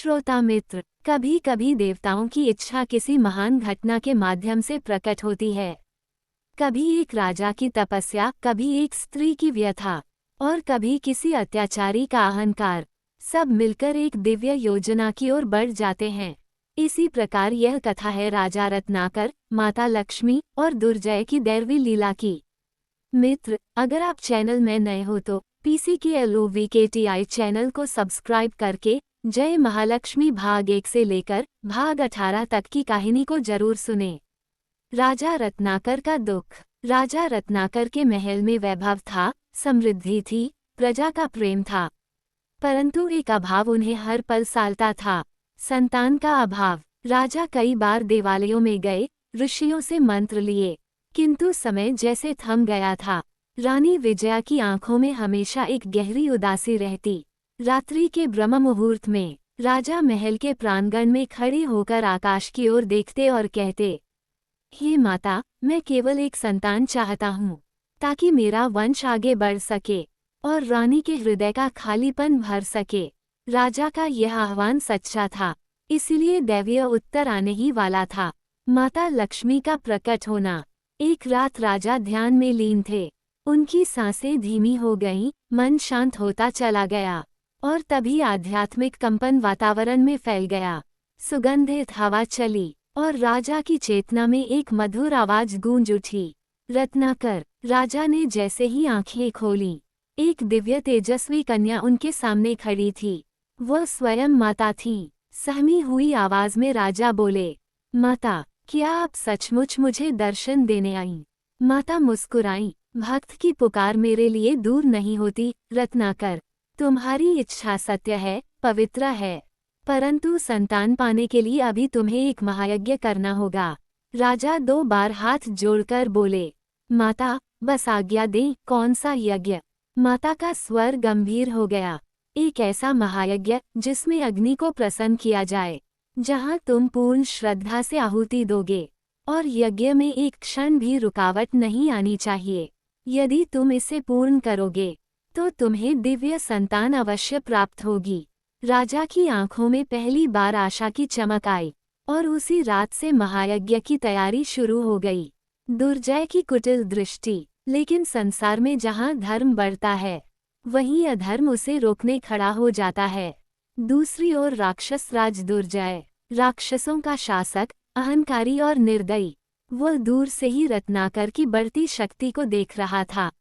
श्रोता मित्र, कभी कभी देवताओं की इच्छा किसी महान घटना के माध्यम से प्रकट होती है। कभी एक राजा की तपस्या, कभी एक स्त्री की व्यथा और कभी किसी अत्याचारी का अहंकार, सब मिलकर एक दिव्य योजना की ओर बढ़ जाते हैं। इसी प्रकार यह कथा है राजा रत्नाकर, माता लक्ष्मी और दुर्जय की दैवी लीला की। मित्र, अगर आप चैनल में नए हो तो PCKLOVKTI चैनल को सब्सक्राइब करके जय महालक्ष्मी भाग 1 से लेकर भाग 18 तक की कहानी को जरूर सुने। राजा रत्नाकर का दुख। राजा रत्नाकर के महल में वैभव था, समृद्धि थी, प्रजा का प्रेम था, परंतु एक अभाव उन्हें हर पल सालता था, संतान का अभाव। राजा कई बार देवालयों में गए, ऋषियों से मंत्र लिए, किंतु समय जैसे थम गया था। रानी विजया की आंखों में हमेशा एक गहरी उदासी रहती। रात्रि के ब्रह्म मुहूर्त में राजा महल के प्रांगण में खड़े होकर आकाश की ओर देखते और कहते, हे माता, मैं केवल एक संतान चाहता हूँ, ताकि मेरा वंश आगे बढ़ सके और रानी के हृदय का खालीपन भर सके। राजा का यह आह्वान सच्चा था, इसलिए दैवीय उत्तर आने ही वाला था। माता लक्ष्मी का प्रकट होना। एक रात राजा ध्यान में लीन थे। उनकी सांसें धीमी हो गईं, मन शांत होता चला गया और तभी आध्यात्मिक कंपन वातावरण में फैल गया। सुगंधित हवा चली और राजा की चेतना में एक मधुर आवाज गूंज उठी, रत्नाकर। राजा ने जैसे ही आंखें खोलीं, एक दिव्य तेजस्वी कन्या उनके सामने खड़ी थी। वह स्वयं माता थी। सहमी हुई आवाज में राजा बोले, माता, क्या आप सचमुच मुझे दर्शन देने आईं? माता मुस्कुराईं, भक्त की पुकार मेरे लिए दूर नहीं होती, रत्नाकर। तुम्हारी इच्छा सत्य है, पवित्र है, परंतु संतान पाने के लिए अभी तुम्हें एक महायज्ञ करना होगा। राजा 2 बार हाथ जोड़कर बोले, माता, बस आज्ञा दें। कौन सा यज्ञ? माता का स्वर गंभीर हो गया। एक ऐसा महायज्ञ जिसमें अग्नि को प्रसन्न किया जाए, जहां तुम पूर्ण श्रद्धा से आहुति दोगे और यज्ञ में एक क्षण भी रुकावट नहीं आनी चाहिए। यदि तुम इसे पूर्ण करोगे तो तुम्हें दिव्य संतान अवश्य प्राप्त होगी। राजा की आंखों में पहली बार आशा की चमक आई और उसी रात से महायज्ञ की तैयारी शुरू हो गई। दुर्जय की कुटिल दृष्टि। लेकिन संसार में जहां धर्म बढ़ता है, वहीं अधर्म उसे रोकने खड़ा हो जाता है। दूसरी ओर राक्षस राज दुर्जय, राक्षसों का शासक, अहंकारी और निर्दयी, वह दूर से ही रत्नाकर की बढ़ती शक्ति को देख रहा था।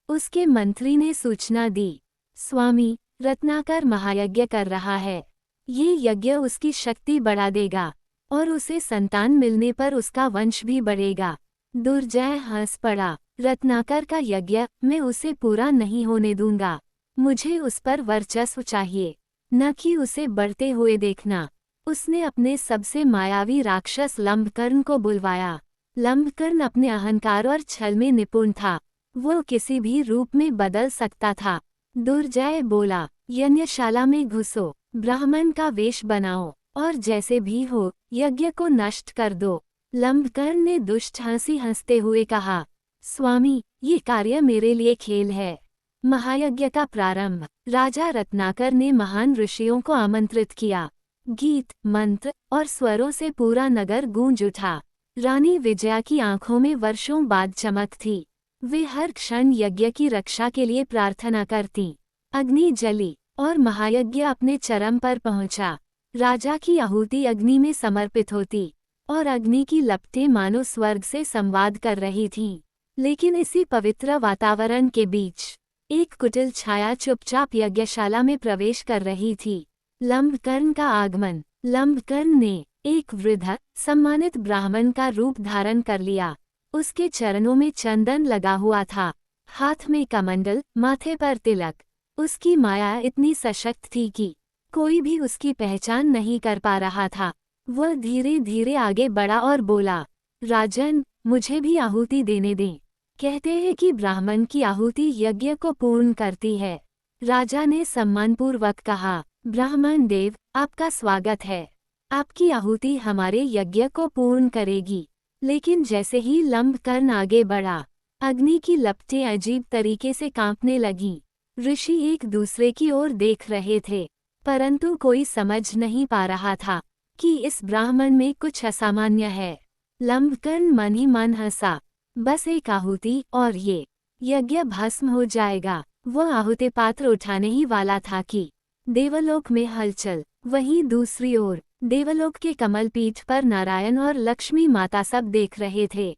उसके मंत्री ने सूचना दी, स्वामी, रत्नाकर महायज्ञ कर रहा है। ये यज्ञ उसकी शक्ति बढ़ा देगा और उसे संतान मिलने पर उसका वंश भी बढ़ेगा। दुर्जय हंस पड़ा, रत्नाकर का यज्ञ मैं उसे पूरा नहीं होने दूंगा। मुझे उस पर वर्चस्व चाहिए, न कि उसे बढ़ते हुए देखना। उसने अपने सबसे मायावी राक्षस लंबकर्ण को बुलवाया। लंबकर्ण अपने अहंकार और छल में निपुण था, वो किसी भी रूप में बदल सकता था। दुर्जय बोला, यज्ञशाला में घुसो, ब्राह्मण का वेश बनाओ और जैसे भी हो यज्ञ को नष्ट कर दो। लंबकर्ण ने दुष्ट हंसी हंसते हुए कहा, स्वामी, ये कार्य मेरे लिए खेल है। महायज्ञ का प्रारंभ। राजा रत्नाकर ने महान ऋषियों को आमंत्रित किया। गीत, मंत्र और स्वरों से पूरा नगर गूंज उठा। रानी विजया की आंखों में वर्षों बाद चमक थी। वे हर क्षण यज्ञ की रक्षा के लिए प्रार्थना करती। अग्नि जली और महायज्ञ अपने चरम पर पहुंचा। राजा की आहुति अग्नि में समर्पित होती और अग्नि की लपटें मानो स्वर्ग से संवाद कर रही थीं। लेकिन इसी पवित्र वातावरण के बीच एक कुटिल छाया चुपचाप यज्ञशाला में प्रवेश कर रही थी। लंबकर्ण का आगमन। लंबकर्ण ने एक वृद्ध, सम्मानित ब्राह्मण का रूप धारण कर लिया। उसके चरणों में चंदन लगा हुआ था, हाथ में कमंडल, माथे पर तिलक। उसकी माया इतनी सशक्त थी कि कोई भी उसकी पहचान नहीं कर पा रहा था। वह धीरे धीरे आगे बढ़ा और बोला, राजन, मुझे भी आहुति देने दें। कहते हैं कि ब्राह्मण की आहुति यज्ञ को पूर्ण करती है। राजा ने सम्मानपूर्वक कहा, ब्राह्मण देव, आपका स्वागत है। आपकी आहुति हमारे यज्ञ को पूर्ण करेगी। लेकिन जैसे ही लंबकर्ण आगे बढ़ा, अग्नि की लपटें अजीब तरीके से कांपने लगीं। ऋषि एक दूसरे की ओर देख रहे थे। परंतु कोई समझ नहीं पा रहा था कि इस ब्राह्मण में कुछ असामान्य है। लंबकर्ण मन ही मन हंसा। बस एक आहुति और ये यज्ञ भस्म हो जाएगा। वह आहुति पात्र उठाने ही वाला था कि देवलोक में हलचल। वहीं दूसरी ओर देवलोक के कमल पीठ पर नारायण और लक्ष्मी माता सब देख रहे थे।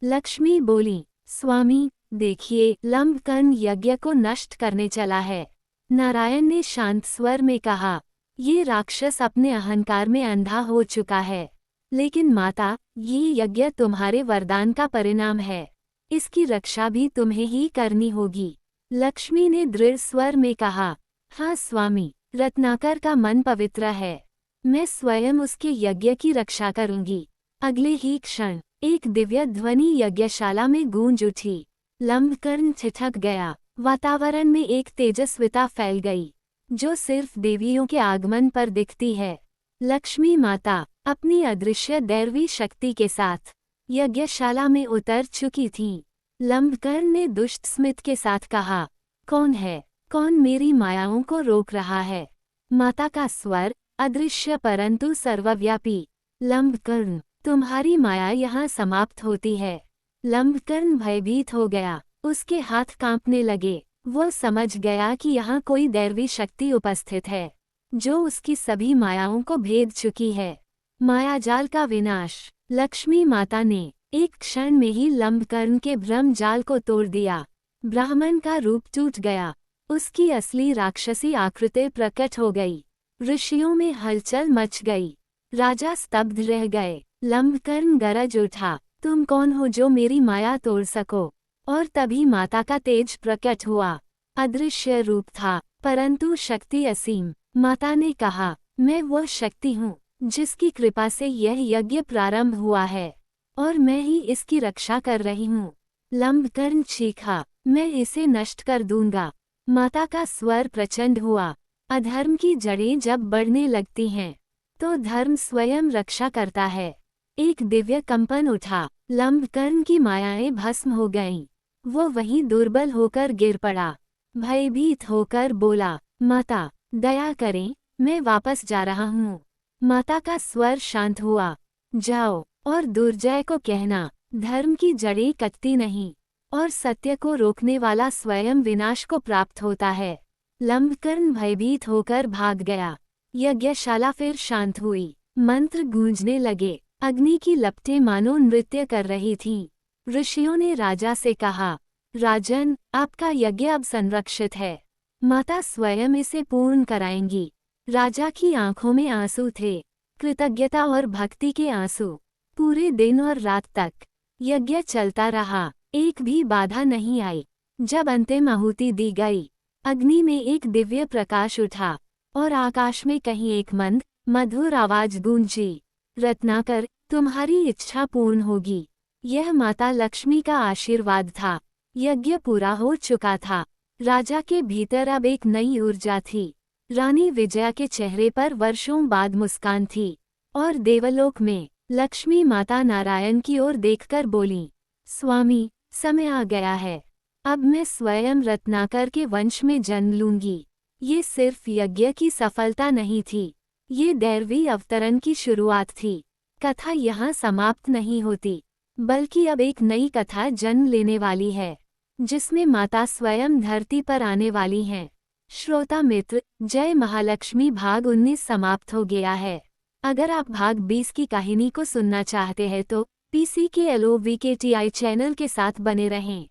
लक्ष्मी बोली, स्वामी देखिए, लंबकर्ण यज्ञ को नष्ट करने चला है। नारायण ने शांत स्वर में कहा, ये राक्षस अपने अहंकार में अंधा हो चुका है। लेकिन माता, ये यज्ञ तुम्हारे वरदान का परिणाम है। इसकी रक्षा भी तुम्हें ही करनी होगी। लक्ष्मी ने दृढ़ स्वर में कहा, हाँ स्वामी, रत्नाकर का मन पवित्र है। मैं स्वयं उसके यज्ञ की रक्षा करूंगी। अगले ही क्षण एक दिव्य ध्वनि यज्ञशाला में गूंज उठी। लंबकर्ण ठिठक गया। वातावरण में एक तेजस्विता फैल गई, जो सिर्फ देवियों के आगमन पर दिखती है। लक्ष्मी माता अपनी अदृश्य दैवी शक्ति के साथ यज्ञशाला में उतर चुकी थीं। लंबकर्ण ने दुष्ट स्मित के साथ कहा, कौन है? कौन मेरी मायाओं को रोक रहा है? माता का स्वर अदृश्य परंतु सर्वव्यापी। लंबकर्ण, तुम्हारी माया यहाँ समाप्त होती है। लंबकर्ण भयभीत हो गया। उसके हाथ कांपने लगे। वो समझ गया कि यहाँ कोई दैवी शक्ति उपस्थित है, जो उसकी सभी मायाओं को भेद चुकी है। मायाजाल का विनाश। लक्ष्मी माता ने एक क्षण में ही लंबकर्ण के भ्रम जाल को तोड़ दिया। ब्राह्मण का रूप टूट गया। उसकी असली राक्षसी आकृति प्रकट हो गई। ऋषियों में हलचल मच गई। राजा स्तब्ध रह गए। लंबकर्ण गरज उठा, तुम कौन हो जो मेरी माया तोड़ सको? और तभी माता का तेज प्रकट हुआ। अदृश्य रूप था, परंतु शक्ति असीम। माता ने कहा, मैं वह शक्ति हूँ जिसकी कृपा से यह यज्ञ प्रारंभ हुआ है, और मैं ही इसकी रक्षा कर रही हूँ। लंबकर्ण चीखा, मैं इसे नष्ट कर दूंगा। माता का स्वर प्रचंड हुआ। अधर्म की जड़ें जब बढ़ने लगती हैं, तो धर्म स्वयं रक्षा करता है। एक दिव्य कंपन उठा। लंबकर्ण की मायाएं भस्म हो गईं। वो वहीं दुर्बल होकर गिर पड़ा। भयभीत होकर बोला, माता दया करें, मैं वापस जा रहा हूँ। माता का स्वर शांत हुआ, जाओ और दुर्जय को कहना, धर्म की जड़ें कटती नहीं, और सत्य को रोकने वाला स्वयं विनाश को प्राप्त होता है। लंबकर्ण भयभीत होकर भाग गया। यज्ञशाला फिर शांत हुई। मंत्र गूंजने लगे। अग्नि की लपटें मानो नृत्य कर रही थीं। ऋषियों ने राजा से कहा, राजन, आपका यज्ञ अब संरक्षित है। माता स्वयं इसे पूर्ण कराएंगी। राजा की आंखों में आंसू थे, कृतज्ञता और भक्ति के आंसू। पूरे दिन और रात तक यज्ञ चलता रहा, एक भी बाधा नहीं आई। जब अंतिम आहुति दी गई, अग्नि में एक दिव्य प्रकाश उठा, और आकाश में कहीं एक मंद मधुर आवाज गूंजी, रत्नाकर, तुम्हारी इच्छा पूर्ण होगी। यह माता लक्ष्मी का आशीर्वाद था। यज्ञ पूरा हो चुका था। राजा के भीतर अब एक नई ऊर्जा थी। रानी विजया के चेहरे पर वर्षों बाद मुस्कान थी, और देवलोक में लक्ष्मी माता नारायण की ओर देखकर बोली, स्वामी, समय आ गया है। अब मैं स्वयं रत्नाकर के वंश में जन्म लूंगी। ये सिर्फ यज्ञ की सफलता नहीं थी, ये दैवी अवतरण की शुरुआत थी। कथा यहाँ समाप्त नहीं होती, बल्कि अब एक नई कथा जन्म लेने वाली है, जिसमें माता स्वयं धरती पर आने वाली हैं। श्रोता मित्र, जय महालक्ष्मी भाग 19 समाप्त हो गया है। अगर आप भाग 20 की कहानी को सुनना चाहते हैं तो PCKLOVKTI चैनल के साथ बने रहें।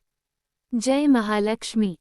जय महालक्ष्मी।